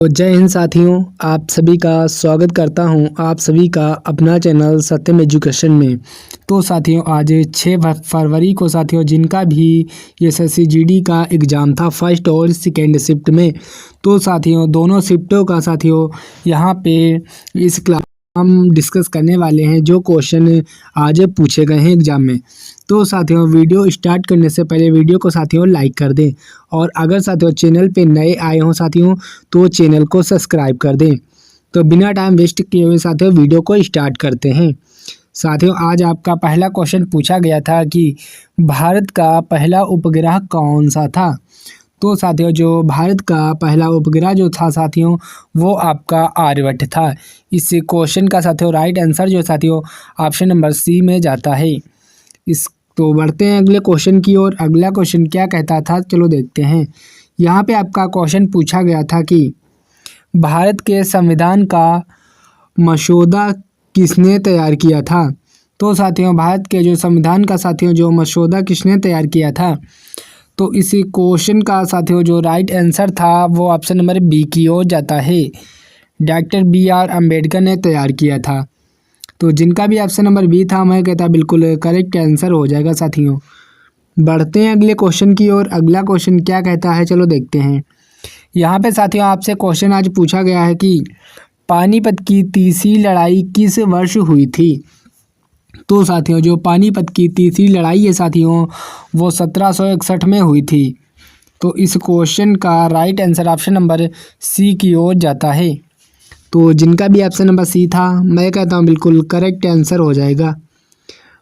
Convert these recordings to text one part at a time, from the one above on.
तो जय हिंद साथियों, आप सभी का स्वागत करता हूं आप सभी का अपना चैनल सत्यम एजुकेशन में। तो साथियों, आज 6 फरवरी को साथियों जिनका भी एसएससी जीडी का एग्ज़ाम था फर्स्ट और सेकेंड शिफ्ट में, तो साथियों दोनों शिफ्टों का साथियों यहाँ पे इस क्लास हम डिस्कस करने वाले हैं जो क्वेश्चन आज पूछे गए हैं एग्ज़ाम में। तो साथियों वीडियो स्टार्ट करने से पहले वीडियो को साथियों लाइक कर दें, और अगर साथियों चैनल पे नए आए हों साथियों तो चैनल को सब्सक्राइब कर दें। तो बिना टाइम वेस्ट किए हुए साथियों वीडियो को स्टार्ट करते हैं। साथियों आज आपका पहला क्वेश्चन पूछा गया था कि भारत का पहला उपग्रह कौन सा था। तो साथियों जो भारत का पहला उपग्रह जो था साथियों वो आपका आर्यभट्ट था। इस क्वेश्चन का साथियों राइट आंसर जो साथियों ऑप्शन नंबर सी में जाता है। इस तो बढ़ते हैं अगले क्वेश्चन की ओर। अगला क्वेश्चन क्या कहता था, चलो देखते हैं। यहाँ पे आपका क्वेश्चन पूछा गया था कि भारत के संविधान का मसौदा किसने तैयार किया था। तो साथियों भारत के जो संविधान का साथियों जो मसौदा किसने तैयार किया था, तो इसी क्वेश्चन का साथियों जो राइट आंसर था वो ऑप्शन नंबर बी की ओर जाता है। डॉक्टर BR अम्बेडकर ने तैयार किया था। तो जिनका भी ऑप्शन नंबर बी था मैं कहता बिल्कुल करेक्ट आंसर हो जाएगा साथियों। बढ़ते हैं अगले क्वेश्चन की ओर। अगला क्वेश्चन क्या कहता है, चलो देखते हैं। यहाँ पे साथियों आपसे क्वेश्चन आज पूछा गया है कि पानीपत की तीसरी लड़ाई किस वर्ष हुई थी। तो साथियों जो पानीपत की तीसरी लड़ाई है साथियों वो 1761 में हुई थी। तो इस क्वेश्चन का right answer option number C की ओर जाता है। तो जिनका भी ऑप्शन नंबर सी था मैं कहता हूँ बिल्कुल करेक्ट आंसर हो जाएगा।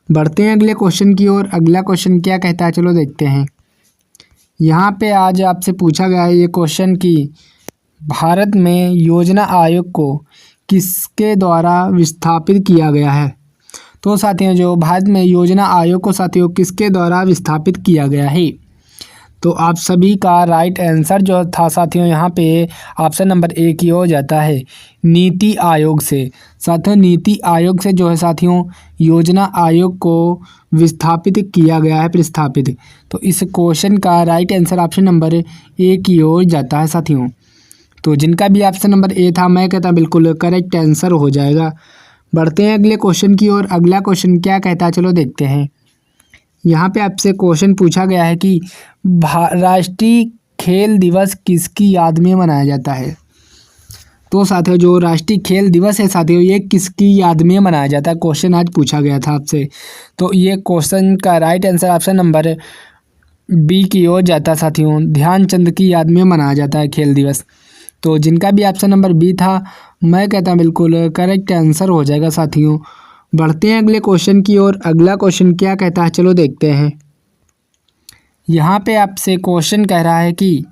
बढ़ते हैं अगले क्वेश्चन की ओर। अगला क्वेश्चन क्या कहता है, चलो देखते हैं। यहाँ पे आज आपसे पूछा गया है ये क्वेश्चन कि भारत में योजना आयोग को किसके द्वारा विस्थापित किया गया है। तो साथियों जो भारत में योजना आयोग को साथियों किसके द्वारा विस्थापित किया गया है, तो आप सभी का राइट आंसर जो था साथियों यहाँ पे ऑप्शन नंबर ए की ओर जाता है, नीति आयोग से। साथियों नीति आयोग से जो है साथियों योजना आयोग को विस्थापित किया गया है, प्रस्थापित। तो इस क्वेश्चन का right answer option number A की ओर जाता है साथियों। तो जिनका भी ऑप्शन नंबर ए था मैं कहता बिल्कुल करेक्ट आंसर हो जाएगा। बढ़ते हैं अगले क्वेश्चन की ओर। अगला क्वेश्चन क्या कहता है, चलो देखते हैं। यहाँ पे आपसे क्वेश्चन पूछा गया है कि राष्ट्रीय खेल दिवस किसकी याद में मनाया जाता है। तो साथियों जो राष्ट्रीय खेल दिवस है साथियों ये किसकी याद में मनाया जाता है, क्वेश्चन आज पूछा गया था आपसे। तो ये क्वेश्चन का right answer option number B की ओर जाता है साथियों, ध्यानचंद की याद में मनाया जाता है खेल दिवस। तो जिनका भी ऑप्शन नंबर बी था मैं कहता हूँ बिल्कुल करेक्ट आंसर हो जाएगा साथियों। बढ़ते हैं अगले क्वेश्चन की ओर। अगला क्वेश्चन क्या कहता है, चलो देखते हैं। यहाँ पे आपसे क्वेश्चन कह रहा है कि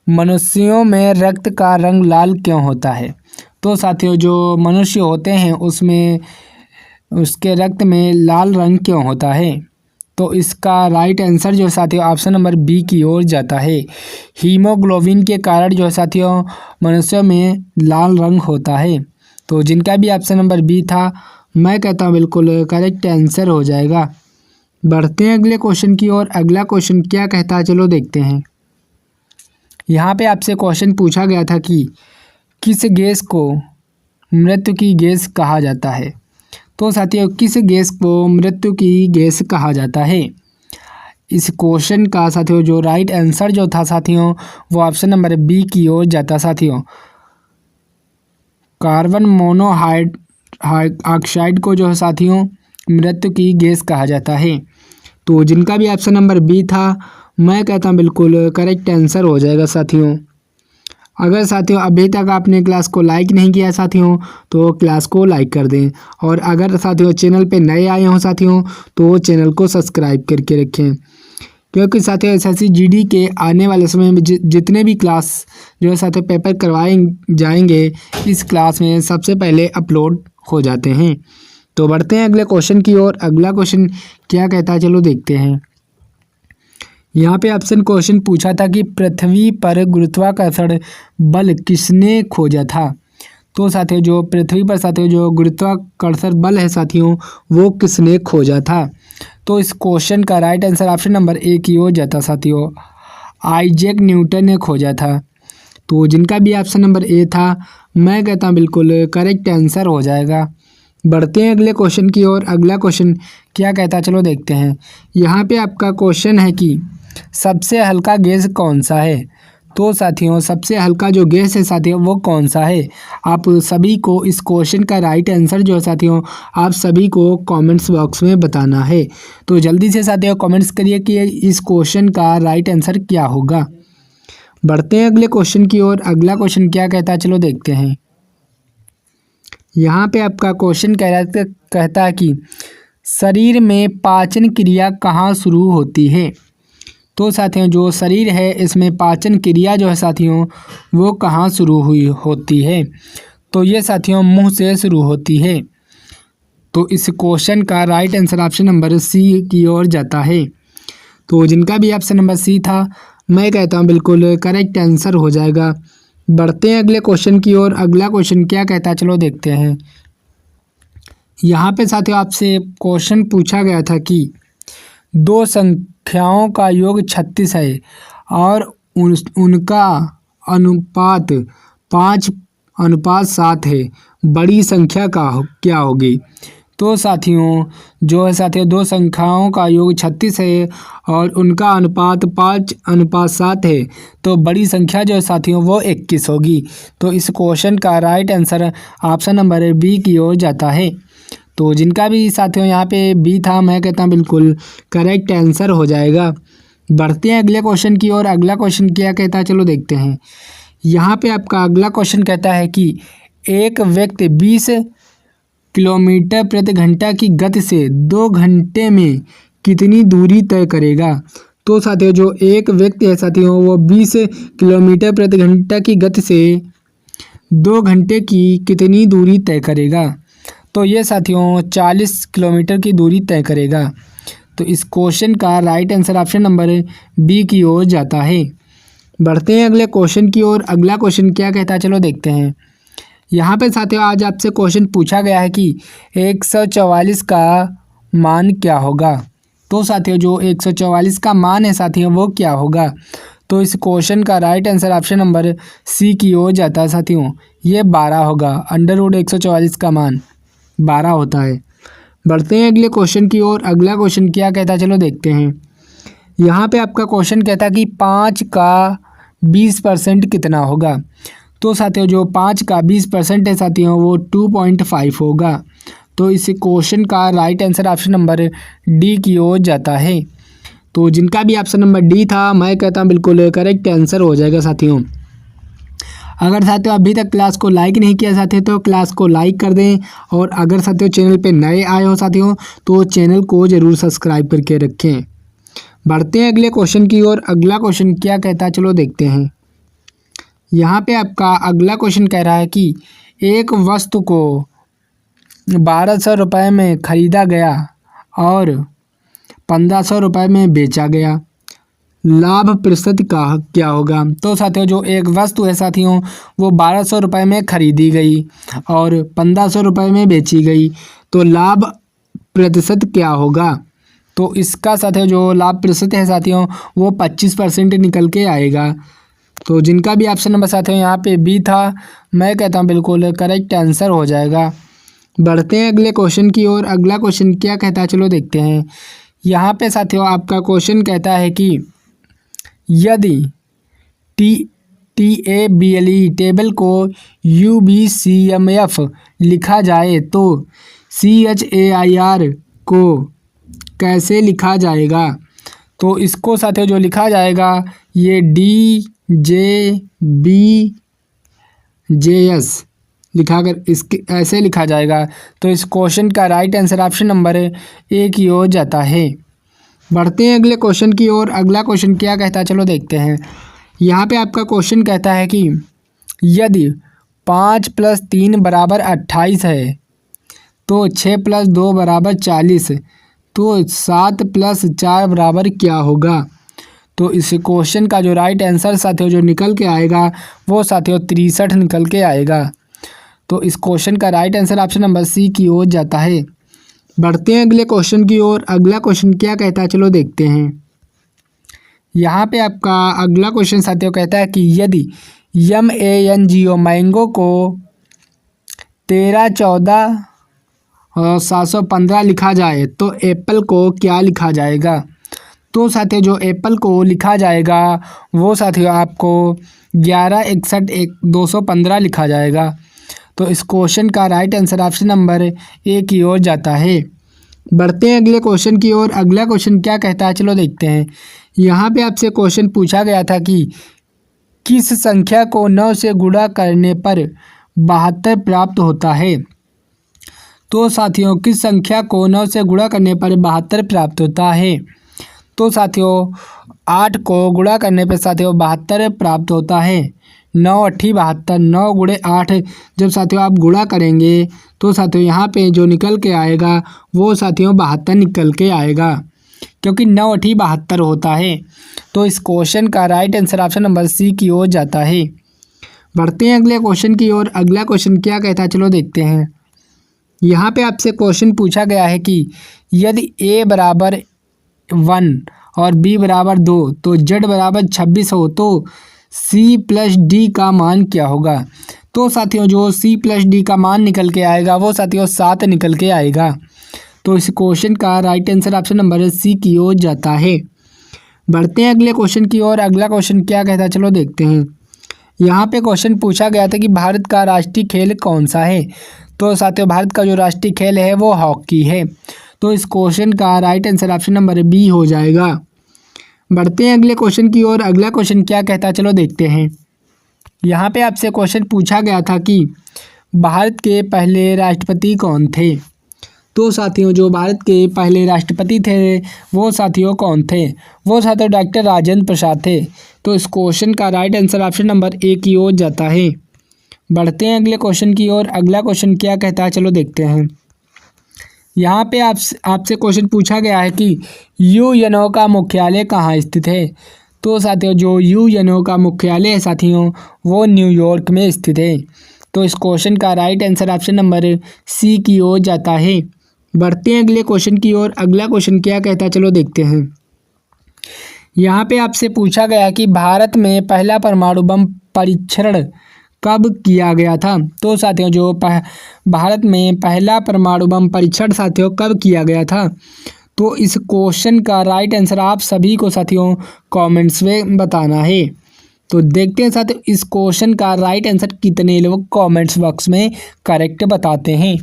मनुष्यों में रक्त का रंग लाल क्यों होता है। तो साथियों जो मनुष्य होते हैं उसमें उसके रक्त में लाल रंग क्यों होता है, तो इसका राइट आंसर जो साथियों ऑप्शन नंबर बी की ओर जाता है, हीमोग्लोबिन के कारण जो साथियों मनुष्यों में लाल रंग होता है। तो जिनका भी ऑप्शन नंबर बी था मैं कहता हूँ बिल्कुल करेक्ट आंसर हो जाएगा। बढ़ते हैं अगले क्वेश्चन की ओर। अगला क्वेश्चन क्या कहता है, चलो देखते हैं। यहाँ पे आपसे क्वेश्चन पूछा गया था कि किस गैस को मृत्यु की गैस कहा जाता है। तो साथियों किस गैस को मृत्यु की गैस कहा जाता है। इस क्वेश्चन का साथियों जो राइट आंसर जो था साथियों वो ऑप्शन नंबर बी की ओर जाता साथियों, कार्बन मोनोऑक्साइड को जो है साथियों मृत्यु की गैस कहा जाता है। तो जिनका भी ऑप्शन नंबर बी था मैं कहता हूँ बिल्कुल करेक्ट आंसर हो जाएगा साथियों। अगर साथियों अभी तक आपने क्लास को लाइक नहीं किया साथियों तो क्लास को लाइक कर दें, और अगर साथियों चैनल पे नए आए हों साथियों तो चैनल को सब्सक्राइब करके रखें, क्योंकि साथियों एसएससी जीडी के आने वाले समय में जितने भी क्लास जो है साथियों पेपर करवाए जाएंगे इस क्लास में सबसे पहले अपलोड हो जाते हैं। तो बढ़ते हैं अगले क्वेश्चन की ओर। अगला क्वेश्चन क्या कहता है, चलो देखते हैं। यहाँ पे ऑप्शन क्वेश्चन पूछा था कि पृथ्वी पर गुरुत्वाकर्षण बल किसने खोजा था। तो साथियों जो पृथ्वी पर साथियों जो गुरुत्वाकर्षण बल है साथियों वो किसने खोजा था। तो इस क्वेश्चन का right answer option number A की ओर जाता साथियों, आइजैक न्यूटन ने खोजा था। तो जिनका भी ऑप्शन नंबर ए था, मैं कहता हूँ बिल्कुल करेक्ट आंसर हो जाएगा। बढ़ते हैं अगले क्वेश्चन की ओर। अगला क्वेश्चन क्या कहता है, चलो देखते हैं। यहाँ पे आपका क्वेश्चन है कि सबसे हल्का गैस कौन सा है। तो साथियों, सबसे हल्का जो गैस है साथियों वो कौन सा है। आप सभी को इस क्वेश्चन का राइट आंसर जो है साथियों, आप सभी को कमेंट्स बॉक्स में बताना है। तो जल्दी से साथियों कमेंट्स करिए कि इस क्वेश्चन का राइट आंसर क्या होगा। बढ़ते हैं अगले क्वेश्चन की ओर। अगला क्वेश्चन क्या कहता है, चलो देखते हैं। यहाँ पे आपका क्वेश्चन कहता है कि शरीर में पाचन क्रिया कहाँ शुरू होती है। तो साथियों, जो शरीर है इसमें पाचन क्रिया जो है साथियों वो कहाँ शुरू होती है। तो ये साथियों मुंह से शुरू होती है। तो इस क्वेश्चन का right answer option number C की ओर जाता है। तो जिनका भी ऑप्शन नंबर सी था, मैं कहता हूँ बिल्कुल करेक्ट आंसर हो जाएगा। बढ़ते हैं अगले क्वेश्चन की ओर। अगला क्वेश्चन क्या कहता है, चलो देखते हैं। यहाँ पे साथियों आपसे क्वेश्चन पूछा गया था कि दो संख्याओं का योग 36 है और उनका अनुपात 5:7 है। बड़ी संख्या क्या होगी। तो साथियों जो है साथियों, दो संख्याओं का योग 36 है और उनका अनुपात 5:7 है। तो बड़ी संख्या जो है साथियों वो 21 होगी। तो इस क्वेश्चन का right answer option number B की ओर जाता है। तो जिनका भी साथियों यहाँ पे बी था, मैं कहता हूँ बिल्कुल करेक्ट आंसर हो जाएगा। बढ़ते हैं अगले क्वेश्चन की ओर। अगला क्वेश्चन क्या कहता है, चलो देखते हैं। यहाँ पे आपका अगला क्वेश्चन कहता है कि एक व्यक्ति 20 किलोमीटर प्रति घंटा की गति से 2 घंटे में कितनी दूरी तय करेगा। तो साथियों जो एक व्यक्ति है साथियों वो 20 किलोमीटर प्रति घंटा की गति से 2 घंटे की कितनी दूरी तय करेगा। तो ये साथियों 40 किलोमीटर की दूरी तय करेगा। तो इस क्वेश्चन का right answer option number B की ओर जाता है। बढ़ते हैं अगले क्वेश्चन की ओर। अगला क्वेश्चन क्या कहता है, चलो देखते हैं। यहाँ पे साथियों आज आपसे क्वेश्चन पूछा गया है कि 144 का मान क्या होगा। तो साथियों जो 144 का मान है साथियों वो क्या होगा। तो इस क्वेश्चन का right answer option number C की ओर जाता है साथियों, ये 12 होगा। अंडर रूट 144 का मान 12 होता है। बढ़ते हैं अगले क्वेश्चन की ओर। अगला क्वेश्चन क्या कहता है, चलो देखते हैं। यहाँ पे आपका क्वेश्चन कहता है कि 5 का 20% कितना होगा। तो साथियों जो 5 का 20% है साथियों वो 2.5 होगा। तो इस क्वेश्चन का right answer option number D की ओर जाता है। तो जिनका भी ऑप्शन नंबर डी था, मैं कहता हूँ बिल्कुल करेक्ट आंसर हो जाएगा साथियों। अगर साथियों अभी तक क्लास को लाइक नहीं किया साथियों तो क्लास को लाइक कर दें, और अगर साथियों चैनल पे नए आए हो साथियों तो चैनल को ज़रूर सब्सक्राइब करके रखें। बढ़ते हैं अगले क्वेश्चन की ओर। अगला क्वेश्चन क्या कहता है, चलो देखते हैं। यहाँ पे आपका अगला क्वेश्चन कह रहा है कि एक वस्तु को 1200 रुपये में ख़रीदा गया और 1500 रुपये में बेचा गया, लाभ प्रतिशत का क्या होगा। तो साथियों जो एक वस्तु है साथियों वो 1200 रुपये में ख़रीदी गई और 1500 रुपये में बेची गई, तो लाभ प्रतिशत क्या होगा। तो इसका साथियों जो लाभ प्रतिशत है साथियों वो 25% निकल के आएगा। तो जिनका भी ऑप्शन नंबर साथियों यहाँ पे बी था, मैं कहता हूँ बिल्कुल करेक्ट आंसर हो जाएगा। बढ़ते हैं अगले क्वेश्चन की ओर। अगला क्वेश्चन क्या कहता है, चलो देखते हैं। यहाँ पे साथियों आपका क्वेश्चन कहता है कि यदि TABLE टेबल को UBCMF लिखा जाए तो CHAIR को कैसे लिखा जाएगा। तो इसको साथियों जो लिखा जाएगा ये DJBJS लिखाकर इसके ऐसे लिखा जाएगा। तो इस क्वेश्चन का right answer option number A की ओर जाता है। बढ़ते हैं अगले क्वेश्चन की ओर। अगला क्वेश्चन क्या कहता है, चलो देखते हैं। यहाँ पे आपका क्वेश्चन कहता है कि यदि 5 + 3 = 28 है तो 6 + 2 = 40, तो 7 + 4 क्या होगा। तो इस क्वेश्चन का जो राइट आंसर साथियों जो निकल के आएगा वो साथियों 63 निकल के आएगा। तो इस क्वेश्चन का right answer option number C की ओर जाता है। बढ़ते हैं अगले क्वेश्चन की ओर। अगला क्वेश्चन क्या कहता है, चलो देखते हैं। यहाँ पे आपका अगला क्वेश्चन साथियों कहता है कि यदि MANGO मैंगो को 13, 14 और 715 लिखा जाए तो एप्पल को क्या लिखा जाएगा? तो साथियों जो एप्पल को लिखा जाएगा वो साथियों आपको 11, 61, 215 लिखा जाएगा। तो इस क्वेश्चन का right answer option number A की ओर जाता है। बढ़ते हैं अगले क्वेश्चन की ओर। अगला क्वेश्चन क्या कहता है, चलो देखते हैं। यहाँ पे आपसे क्वेश्चन पूछा गया था कि किस संख्या को 9 से गुणा करने पर 72 प्राप्त होता है? तो साथियों किस संख्या को 9 से गुणा करने पर 72 प्राप्त होता है? तो साथियों 8 को गुणा करने पर साथियों 72 प्राप्त होता है। 9 8 72, 9 गुणे 8 जब साथियों आप गुणा करेंगे तो साथियों यहाँ पे जो निकल के आएगा वो साथियों 72 निकल के आएगा, क्योंकि 9 8 72 होता है। तो इस क्वेश्चन का right answer option number C की ओर जाता है। बढ़ते हैं अगले क्वेश्चन की ओर। अगला क्वेश्चन क्या कहता है, चलो देखते हैं। यहाँ पे आपसे क्वेश्चन पूछा गया है कि यदि a बराबर 1 और b बराबर 2 तो z बराबर 26 हो तो c प्लस d का मान क्या होगा? तो साथियों जो c प्लस d का मान निकल के आएगा वो साथियों 7 निकल के आएगा। तो इस क्वेश्चन का right answer option number C की ओर जाता है। बढ़ते हैं अगले क्वेश्चन की ओर। अगला क्वेश्चन क्या कहता है, चलो देखते हैं। यहाँ पे क्वेश्चन पूछा गया था कि भारत का राष्ट्रीय खेल कौन सा है? तो साथियों भारत का जो राष्ट्रीय खेल है वो हॉकी है। तो इस क्वेश्चन का right answer option number B हो जाएगा। बढ़ते हैं अगले क्वेश्चन की ओर। अगला क्वेश्चन क्या कहता है, चलो देखते हैं। यहाँ पे आपसे क्वेश्चन पूछा गया था कि भारत के पहले राष्ट्रपति कौन थे? तो साथियों जो भारत के पहले राष्ट्रपति थे वो साथियों कौन थे? वो साथियों डॉक्टर राजेंद्र प्रसाद थे। तो इस क्वेश्चन का right answer option number A की ओर जाता है। बढ़ते हैं अगले क्वेश्चन की ओर। अगला क्वेश्चन क्या कहता है, चलो देखते हैं। यहाँ पे आपसे क्वेश्चन पूछा गया है कि यूएनओ का मुख्यालय कहाँ स्थित है? तो साथियों जो यूएनओ का मुख्यालय है साथियों वो न्यूयॉर्क में स्थित है। तो इस क्वेश्चन का right answer option number C की ओर जाता है। बढ़ते हैं अगले क्वेश्चन की ओर। अगला क्वेश्चन क्या कहता है, चलो देखते हैं। यहाँ पे आपसे पूछा गया कि भारत में पहला परमाणु बम परीक्षण कब किया गया था? तो साथियों जो भारत में पहला परमाणु बम परीक्षण साथियों कब किया गया था? तो इस क्वेश्चन का राइट आंसर आप सभी को साथियों कमेंट्स में बताना है। तो देखते हैं साथियों इस क्वेश्चन का राइट आंसर कितने लोग कमेंट्स बॉक्स में करेक्ट बताते हैं।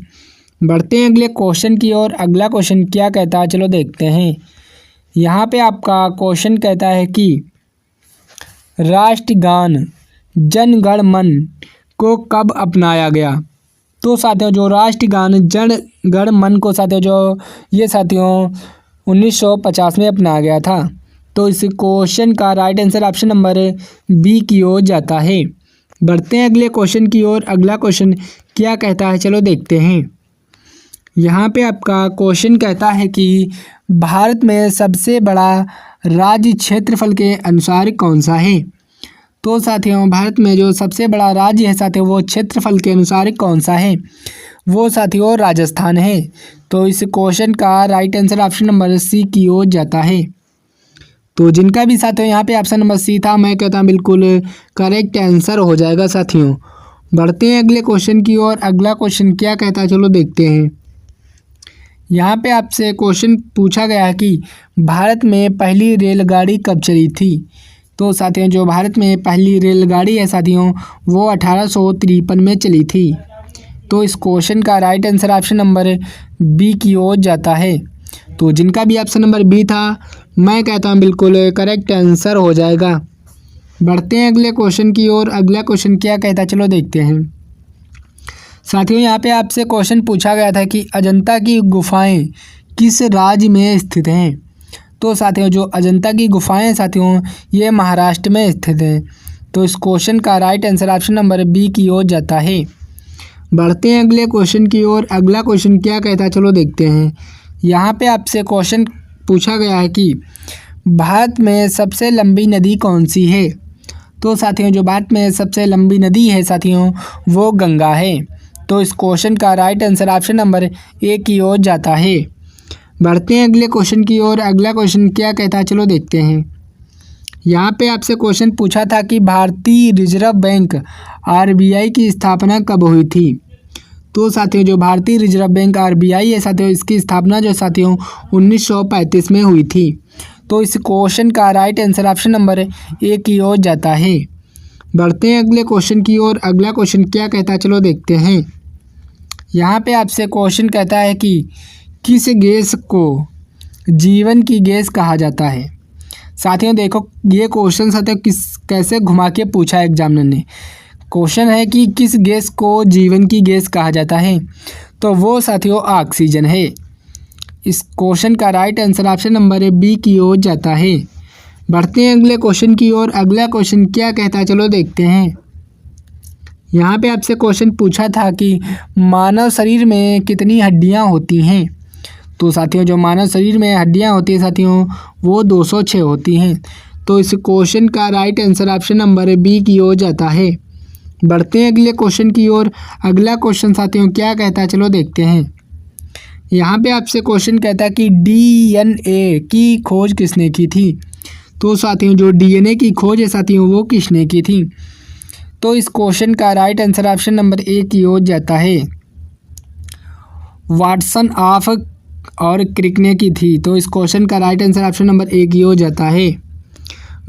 बढ़ते हैं अगले क्वेश्चन की ओर। अगला क्वेश्चन क्या कहता है, चलो देखते हैं। यहाँ पे आपका क्वेश्चन कहता है कि राष्ट्रगान जन गण मन को कब अपनाया गया? तो साथियों जो राष्ट्रगान जन गण मन को साथियों जो ये साथियों 1950 में अपनाया गया था। तो इस क्वेश्चन का right answer option number B की ओर जाता है। बढ़ते हैं अगले क्वेश्चन की ओर। अगला क्वेश्चन क्या कहता है, चलो देखते हैं। यहाँ पे आपका क्वेश्चन कहता है कि भारत में सबसे बड़ा राज्य क्षेत्रफल के अनुसार कौन सा है? तो साथियों भारत में जो सबसे बड़ा राज्य है साथियों वो क्षेत्रफल के अनुसार कौन सा है? वो साथियों राजस्थान है। तो इस क्वेश्चन का right answer option number C की ओर जाता है। तो जिनका भी साथियों यहाँ पे ऑप्शन नंबर सी था मैं कहता हूँ बिल्कुल करेक्ट आंसर हो जाएगा साथियों। बढ़ते हैं अगले क्वेश्चन की ओर। अगला क्वेश्चन क्या कहता है, चलो देखते हैं। यहाँ पे आपसे क्वेश्चन पूछा गया है कि भारत में पहली रेलगाड़ी कब चली थी? तो साथियों जो भारत में पहली रेलगाड़ी है साथियों वो 1853 में चली थी। तो इस क्वेश्चन का right answer option number B की ओर जाता है। तो जिनका भी ऑप्शन नंबर बी था मैं कहता हूँ बिल्कुल करेक्ट आंसर हो जाएगा। बढ़ते हैं अगले क्वेश्चन की ओर। अगला क्वेश्चन क्या कहता है, चलो देखते हैं। साथियों यहाँ पे आपसे क्वेश्चन पूछा गया था कि अजंता की गुफाएं किस राज्य में स्थित हैं? तो साथियों जो अजंता की गुफाएं साथियों ये महाराष्ट्र में स्थित हैं। तो इस क्वेश्चन का right answer option number B की ओर जाता है। बढ़ते हैं अगले क्वेश्चन की ओर। अगला क्वेश्चन क्या कहता है, चलो देखते हैं। यहाँ पे आपसे क्वेश्चन पूछा गया है कि भारत में सबसे लंबी नदी कौन सी है? तो साथियों जो भारत में सबसे लंबी नदी है साथियों वो गंगा है। तो इस क्वेश्चन का right answer option number A की ओर जाता है। बढ़ते हैं अगले क्वेश्चन की ओर। अगला क्वेश्चन क्या कहता है, चलो देखते हैं। यहाँ पे आपसे क्वेश्चन पूछा था कि भारतीय रिजर्व बैंक आरबीआई की स्थापना कब हुई थी। तो साथियों जो भारतीय रिजर्व बैंक आरबीआई है साथियों, इसकी स्थापना जो साथियों 1935 में हुई थी। तो इस क्वेश्चन का right answer option number A की ओर जाता है। बढ़ते हैं अगले क्वेश्चन की ओर। अगला क्वेश्चन क्या कहता है, चलो देखते हैं। यहाँ पे आपसे क्वेश्चन कहता है कि किस गैस को जीवन की गैस कहा जाता है। साथियों देखो, ये क्वेश्चन साथियों कैसे घुमा के पूछा है एग्जामिनर ने। क्वेश्चन है कि किस गैस को जीवन की गैस कहा जाता है, तो वो साथियों ऑक्सीजन है। इस क्वेश्चन का right answer option number B की ओर जाता है। बढ़ते हैं अगले क्वेश्चन की ओर। अगला क्वेश्चन क्या कहता है, चलो देखते हैं। यहाँ पे आपसे क्वेश्चन पूछा था कि मानव शरीर में कितनी हड्डियाँ होती हैं। तो साथियों जो मानव शरीर में हड्डियाँ होती हैं साथियों, वो 206 होती हैं। तो इस क्वेश्चन का right answer option number B की ओर जाता है। बढ़ते हैं अगले क्वेश्चन की ओर। अगला क्वेश्चन साथियों क्या कहता है, चलो देखते हैं। यहाँ पे आपसे क्वेश्चन कहता है कि डीएनए की खोज किसने की थी। तो साथियों जो डीएनए की खोज है साथियों, वो किसने की थी। तो इस क्वेश्चन का right answer option number A की ओर जाता है। वाटसन ऑफ और क्रिक ने की थी। तो इस क्वेश्चन का right answer option number A की ओर जाता है।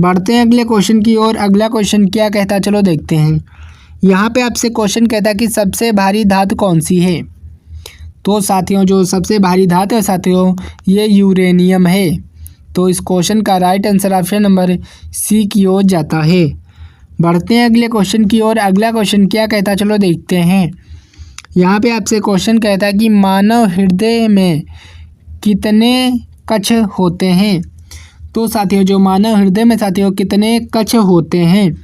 बढ़ते हैं अगले क्वेश्चन की ओर। अगला क्वेश्चन क्या कहता है, चलो देखते हैं। यहाँ पे आपसे क्वेश्चन कहता है कि सबसे भारी धातु कौन सी है। तो साथियों जो सबसे भारी धातु है साथियों, ये यूरेनियम है। तो इस क्वेश्चन का right answer option number C की ओर जाता है। बढ़ते हैं अगले क्वेश्चन की ओर। अगला क्वेश्चन क्या कहता है, चलो देखते हैं। यहाँ पे आपसे क्वेश्चन कहता है कि मानव हृदय में कितने कक्ष होते हैं। तो साथियों जो मानव हृदय में साथियों कितने कक्ष होते हैं।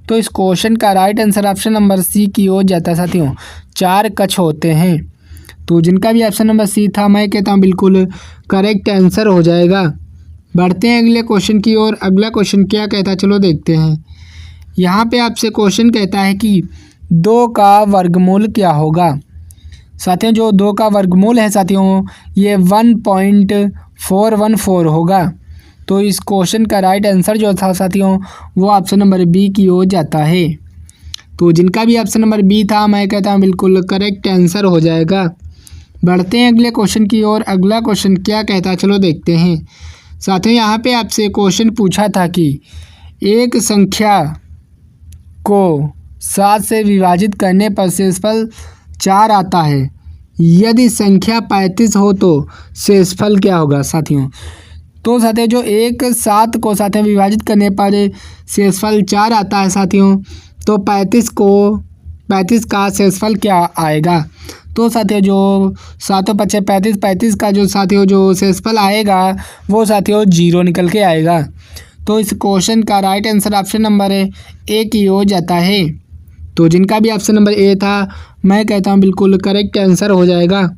तो इस क्वेश्चन का right answer option number C की ओर जाता है साथियों, 4 कक्ष होते हैं। तो जिनका भी ऑप्शन नंबर सी था, मैं कहता हूँ बिल्कुल करेक्ट आंसर हो जाएगा। बढ़ते हैं अगले क्वेश्चन की ओर। अगला क्वेश्चन क्या कहता है, चलो देखते हैं। यहाँ पे आपसे क्वेश्चन कहता है कि 2 का वर्गमूल क्या होगा। साथियों जो 2 का वर्गमूल है साथियों, ये 1.414 होगा। तो इस क्वेश्चन का राइट आंसर जो था साथियों, वो ऑप्शन नंबर बी की ओर जाता है। तो जिनका भी ऑप्शन नंबर बी था, मैं कहता हूँ बिल्कुल करेक्ट आंसर हो जाएगा। बढ़ते हैं अगले क्वेश्चन की ओर। अगला क्वेश्चन क्या कहता है, चलो देखते हैं। साथियों यहाँ पे आपसे क्वेश्चन पूछा था कि एक संख्या को 7 से विभाजित करने पर शेषफल 4 आता है। यदि संख्या 35 हो तो शेषफल क्या होगा साथियों। तो साथियों जो 7 को साथियों विभाजित करने पर शेषफल 4 आता है साथियों, तो 35 का शेषफल क्या आएगा। तो साथियों जो 7 × 5 = 35 का जो साथियों जो शेषफल आएगा, वो साथियों 0 निकल के आएगा। तो इस क्वेश्चन का right answer option number A की ओर जाता है। तो जिनका भी ऑप्शन नंबर ए था, मैं कहता हूँ बिल्कुल करेक्ट आंसर हो जाएगा।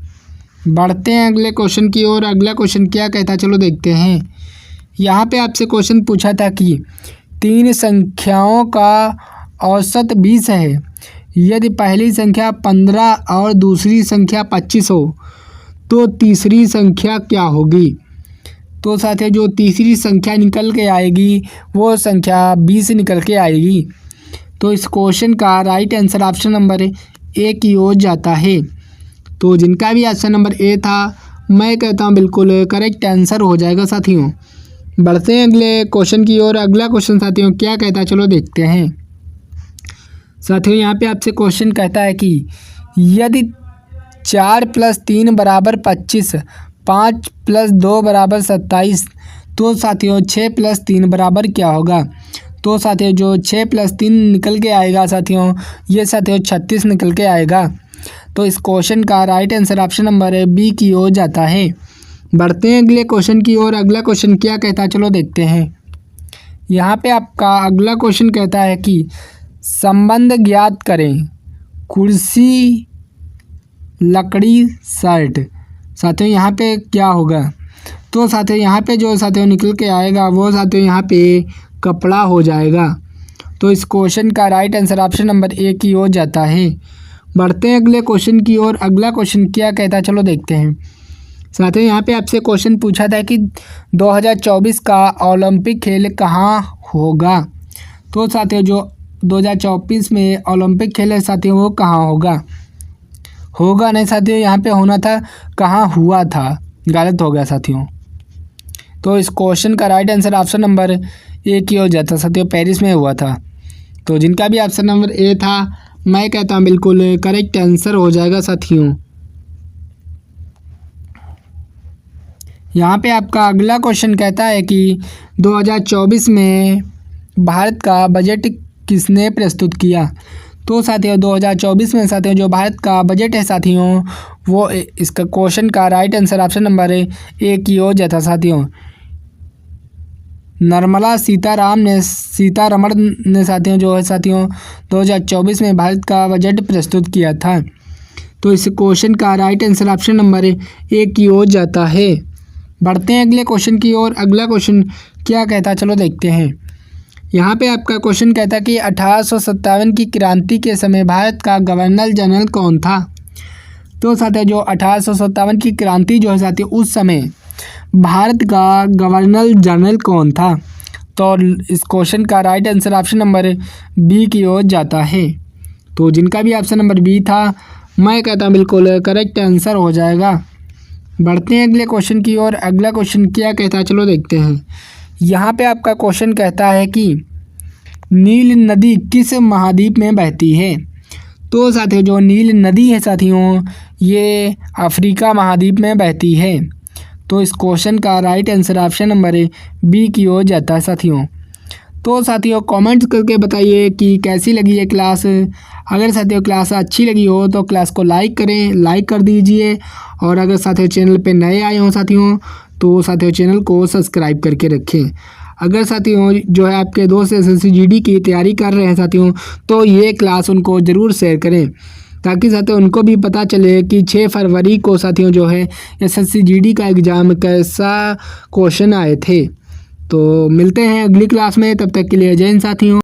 बढ़ते हैं अगले क्वेश्चन की ओर। अगला क्वेश्चन क्या कहता है, चलो देखते हैं। यहाँ पे आपसे क्वेश्चन पूछा था कि 3 संख्याओं का औसत 20 है। यदि पहली संख्या 15 और दूसरी संख्या 25 हो, तो तीसरी संख्या क्या होगी। तो साथियों जो तीसरी संख्या निकल के आएगी, वो संख्या 20 निकल के आएगी। तो इस क्वेश्चन का right answer option number A की ओर जाता है। तो जिनका भी ऑप्शन नंबर ए था, मैं कहता हूँ बिल्कुल करेक्ट आंसर हो जाएगा साथियों। बढ़ते हैं अगले क्वेश्चन की ओर। अगला क्वेश्चन साथियों क्या कहता है, चलो देखते हैं। साथियों यहाँ पे आपसे क्वेश्चन कहता है कि यदि 4 + 3 = 25, 5 + 2 = 27, तो साथियों 6 + 3 बराबर क्या होगा। तो साथियों जो 6 + 3 निकल के आएगा साथियों, ये साथियों 36 निकल के आएगा। तो इस क्वेश्चन का right answer option number B की ओर जाता है। बढ़ते हैं अगले क्वेश्चन की ओर। अगला क्वेश्चन क्या कहता है, चलो देखते हैं। यहाँ पे आपका अगला क्वेश्चन कहता है कि संबंध ज्ञात करें कुर्सी लकड़ी शर्ट। साथियों यहाँ पे क्या होगा। तो साथियों यहाँ पे जो साथियों निकल के आएगा, वो साथियों यहाँ पे कपड़ा हो जाएगा। तो इस क्वेश्चन का right answer option number A की ओर जाता है। बढ़ते हैं अगले क्वेश्चन की ओर। अगला क्वेश्चन क्या कहता है, चलो देखते हैं। साथियों यहाँ पे आपसे क्वेश्चन पूछा था कि 2024 का ओलंपिक खेल कहाँ होगा। तो साथियों जो 2024 में ओलंपिक खेल है साथियों वो कहाँ होगा नहीं साथियों, यहाँ पे होना था कहाँ हुआ था, गलत हो गया साथियों। तो इस क्वेश्चन का right answer option number A की हो जाता साथियों, पेरिस में हुआ था। तो जिनका भी ऑप्शन नंबर ए था मैं कहता हूँ बिल्कुल करेक्ट आंसर हो जाएगा साथियों। यहाँ पे आपका अगला क्वेश्चन कहता है कि 2024 में भारत का बजट किसने प्रस्तुत किया। तो साथियों 2024 में साथियों जो भारत का बजट है साथियों वो इसका क्वेश्चन का right answer option number A की हो जाता साथियों। निर्मला सीतारमण ने साथियों जो है साथियों 2024 में भारत का बजट प्रस्तुत किया था। तो इस क्वेश्चन का right answer option number A की हो जाता है। बढ़ते हैं अगले क्वेश्चन की ओर। अगला क्वेश्चन क्या कहता है चलो देखते हैं। यहाँ पे आपका क्वेश्चन कहता है कि 1857 की क्रांति के समय भारत का गवर्नर जनरल कौन था। तो साथियों जो 1857 की क्रांति जो है साथियों उस समय भारत का गवर्नर जनरल कौन था। तो इस क्वेश्चन का right answer option number B की ओर जाता है। तो जिनका भी ऑप्शन नंबर बी था मैं कहता हूँ बिल्कुल करेक्ट आंसर हो जाएगा। बढ़ते हैं अगले क्वेश्चन की ओर। अगला क्वेश्चन क्या कहता है चलो देखते हैं। यहाँ पे आपका क्वेश्चन कहता है कि नील नदी किस महाद्वीप में बहती है। तो साथियों जो नील नदी है साथियों ये अफ्रीका महाद्वीप में बहती है। तो इस क्वेश्चन का right answer option number B की ओर जाता है साथियों। तो साथियों कमेंट्स करके बताइए कि कैसी लगी ये क्लास। अगर साथियों क्लास अच्छी लगी हो तो क्लास को लाइक करें, लाइक कर दीजिए। और अगर साथियों चैनल पे नए आए हों साथियों तो साथियों चैनल को सब्सक्राइब करके रखें। अगर साथियों जो है आपके दोस्त एसएससी जीडी की तैयारी कर रहे हैं साथियों तो ये क्लास उनको ज़रूर शेयर करें ताकि साथियों उनको भी पता चले कि 6 फरवरी को साथियों जो है एसएससी जीडी का एग्ज़ाम कैसा क्वेश्चन आए थे। तो मिलते हैं अगली क्लास में, तब तक के लिए जय हिंद साथियों।